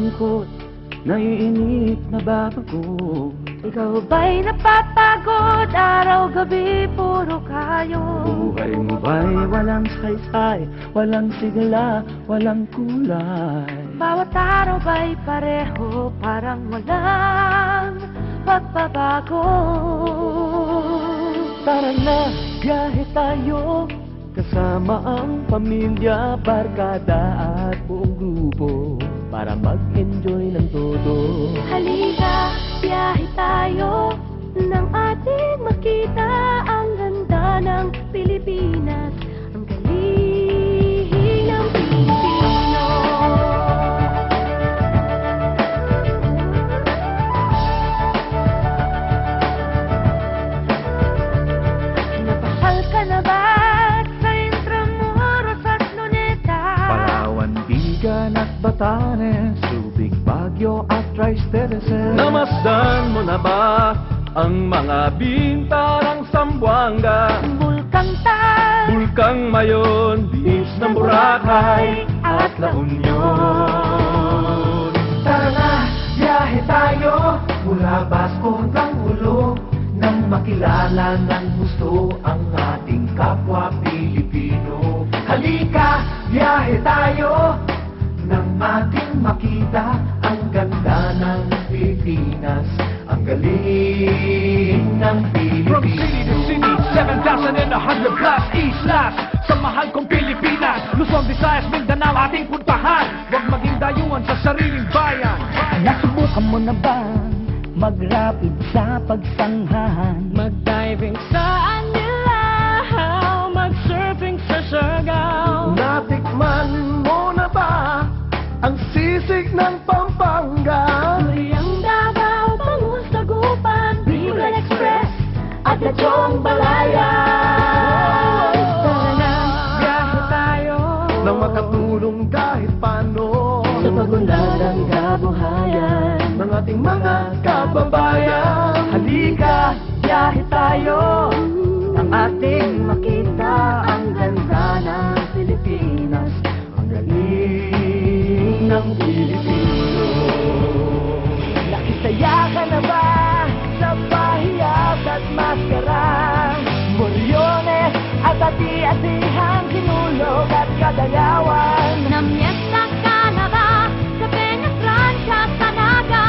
lungkot, naiinip na babago. Ikaw ba'y napapagod? Araw-gabi puro kayo. Buhay mo ba'y walang saysay, walang sigla, walang kulay? Bawat araw ba'y pareho, parang walang pagbabago? Tara na, biyahe tayo, kasama ang pamilya, barkada at buong grupo, para mag-enjoy ng todo. Halika, biyahe tayo, nang ating makita ang ganda ng Pilipinas, ang galing ng Pilipino. Napasal ka na ba sa Intramuros at Luneta? Palawan, Bigan at Batanes, Subic, Baguio at Tristeres. Namasdan mo na ba ang mga bintarang Zamboanga, Bulkang Tal, Bulkang Mayon, Beach ng Boracay at La Union? Tara na, biyahe tayo mula Basco hanggang Ulo, nang makilala ng gusto ang ating kapwa Pilipino. Halika, biyahe tayo nang ating makita ang ganda ng Pilipinas, ang galing ng From city to Pilipino. city, 7,100 plus east last sa mahal kong Pilipinas. Luzon, Visayas, Mindanao ating puntahan. Huwag maging dayuhan sa sariling bayan. Nasubukan mo na ba mag-rapid sa pagsanghahan? mag-diving sa Anilaw, mag-surfing sa Siargao. Natikman mo na ba ang sisig ng Pampanga? Turiang Davao, Bangus, Dagupan, Bicol Express at Lechong Balayan. Tara na, biyahe tayo Nang makatulong kahit paano sa pagunlad ng kabuhayan ng ating mga kababayan. Halika, biyahe tayo nang ating makita ang ganda ng Pilipinas, ang galing ng Pilipino. Nakisaya ka na ba sa Bahiyat at Mascara, Moriones at Ati-Atihang, Sinulog at Cagayawan? Namyesta ka na ba sa Peñas Ranch at Tanaga,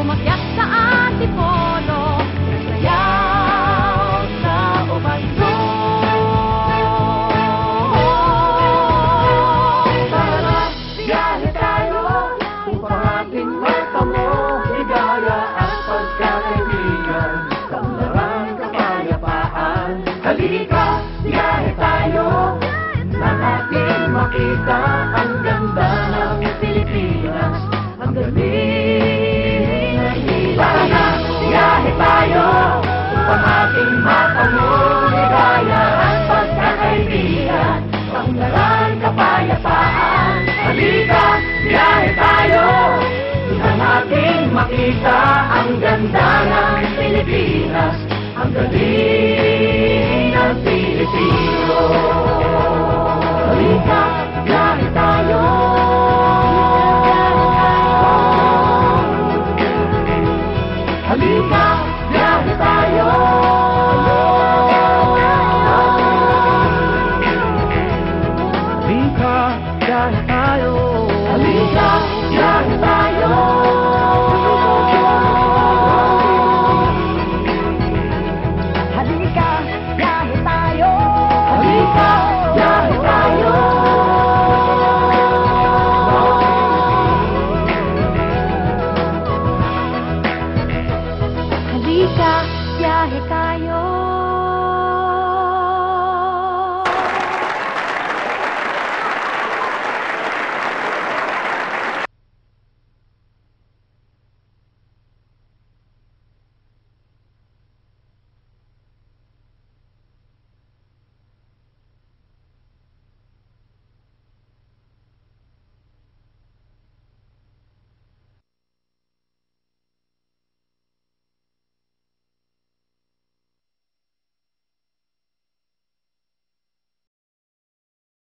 umakyat sa Antipolo, sayaw sa Umandong? Tara, biyahe tayo upang ating matamo ligaya at pagkakaibigan, kaunlaran, kapayapaan. Halika, biyahe tayo nang ating makita ang ganda ng Pilipinas, ang galing ng Pilipino. Tara na, biyahe tayo upang ating matamo ligaya at pagkakaibigan, kaunlaran, kapayapaan. Halika, biyahe tayo nang ating makita ang ganda ng Pilipinas, ang galing ng Pilipino. Halika, biyahe tayo. Halika, biyahe tayo. Halika, biyahe